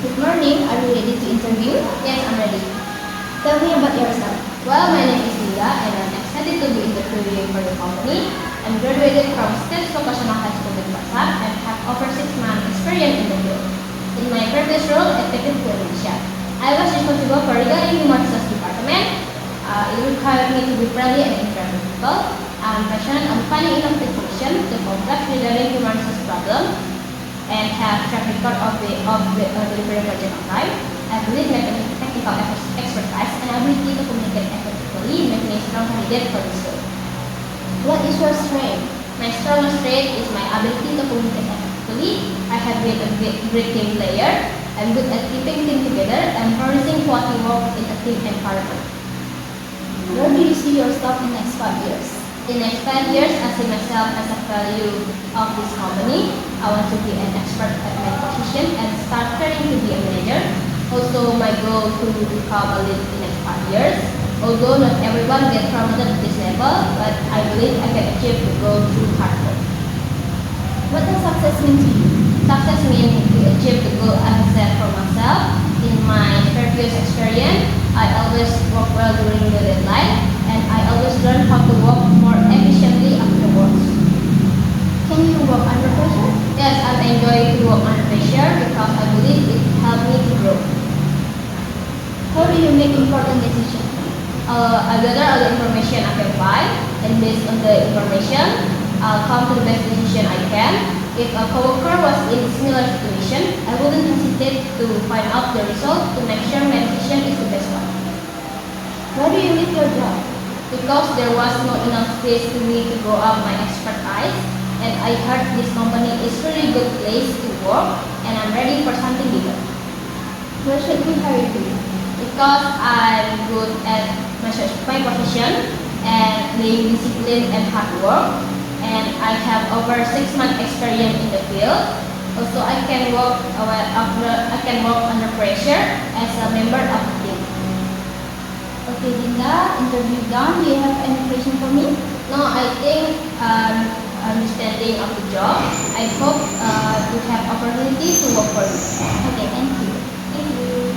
Good morning. Are you ready to interview? Yes, I'm ready. Tell me about yourself. Well, my name is Linda and I'm excited to be interviewing for the company. I'm graduated from State Vocational High School in Pasar and have over 6 months experience in the field. In my previous role at Technical Indonesia, I was responsible for regarding human resource department. It required me to be friendly and interact with people. I'm passionate on finding innovative solutions to complex regarding human resource problems and have track record of delivering project on time. I believe my technical expertise and ability to communicate effectively make me a strong candidate for this role. What is your strength? My strongest trait is my ability to communicate effectively. I have been a great team player. I'm good at keeping things together and producing quality work in a team environment. Where do you see yourself in the next 5 years? In the next 5 years, I see myself as a value of this company. I want to be an expert at my position and start training to be a manager. Also, my goal to become a lead in the next 5 years. Although not everyone gets promoted to this level, but I believe I can achieve the goal through hard work. What does success mean to you? Success means to achieve the goal I have set for myself. In my previous experience, I always work well during the deadline, and I always learn how to work more efficiently afterwards. Can you work under pressure? Yes, I enjoy to work under pressure because I believe it helps me to grow. How do you make important decisions? I gather all the information I can find, and based on the information, I'll come to the best decision I can. If a coworker was in a similar situation, I wouldn't hesitate to find out the result to make sure my decision is the best one. Why do you leave your job? Because there was no enough space for me to grow up my expertise, and I heard this company is really good place to work, and I'm ready for something bigger. Where should we hire you? Because I'm good at my profession and being disciplined and hard work, and I have over 6 months experience in the field. Also, I can work under pressure as a member of the team. Okay, Linda, interview done. Do you have any question for me? No, I think understanding of the job. I hope you have opportunity to work for you. Okay, thank you. Thank you.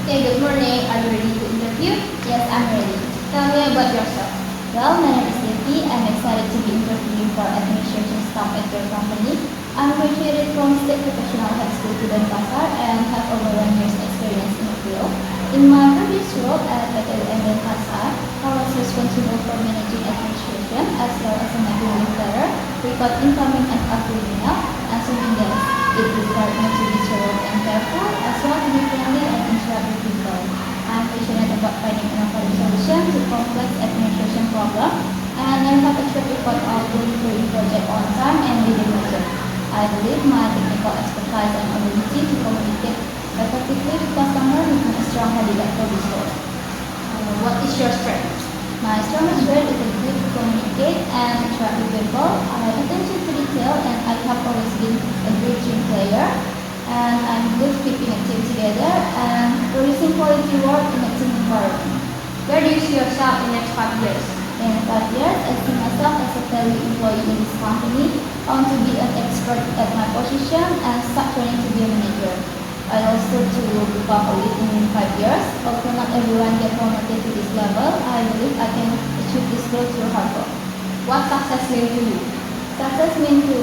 Okay, good morning. Are you ready to interview? Yes, I'm ready. Tell me about yourself. Well, my name is Devi. I'm excited to be interviewing for administration staff at your company. I'm graduated from State Vocational High School to Denpasar and have over 1 year's experience in the field. In my previous role at PTUM Denpasar, I was responsible for managing administration as well as making newsletter, record incoming and outgoing email, answering emails. It required me to be thorough and careful as well as be friendly and interact with people. I'm passionate about finding innovative solutions to complex administration problems, and I have a track record of delivering project on time and leading project. I believe my technical expertise and ability to communicate effectively with customers make me a strong candidate for this role. What is your strength? My strongest trait is ability to communicate and interact with people. I have attention to detail, and I have always been a great team player. And I'm good keeping a team together and producing quality work in a team environment. Where do you see yourself in the next 5 years? In 5 years, I see myself as a valued employee in this company. I want to be an expert at my position and start training to be a manager. I also to become a lead in 5 years. Although not everyone get promoted to this level, I believe I can achieve this goal through hard work. What success means to you? Success means to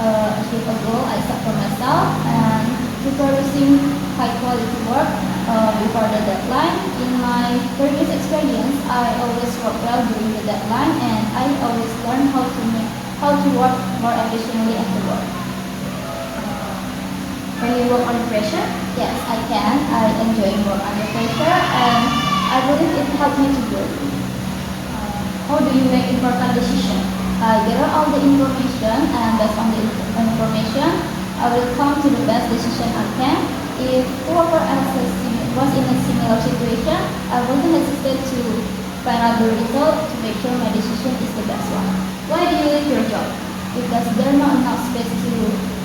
achieve a goal I set for myself and to producing high quality work before the deadline. In my previous experience, I always work well during the deadline, and I always learn how to work more efficiently after work. Can you work under pressure? Yes, I can. I enjoy work under pressure, and I believe it helped me to grow. How do you make important decisions? I gather all the information, and based on the information, I will come to the best decision I can. If whoever else was in a similar situation, I wouldn't hesitate to find out the result to make sure my decision is the best one. Why do you leave your job? Because there's not enough space to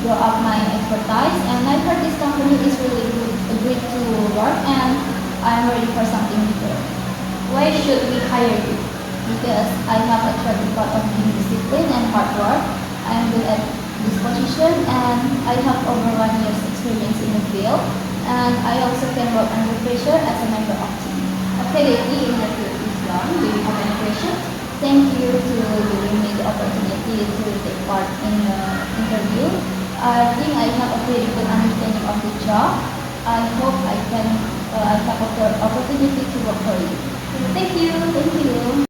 grow up my expertise, and I heard this company is really good, great to work, and I am ready for something bigger. Why should we hire you? Because I have a track record of being disciplined and hard work. I am good at this position and I have over 1 year's experience in the field. And I also can work under pressure as a member of team. Okay, the interview is done. Do you have any questions? Thank you to giving me the opportunity to take part in the interview. I think I have a very good understanding of the job. I hope I have an opportunity to work for you. Thank you. Thank you.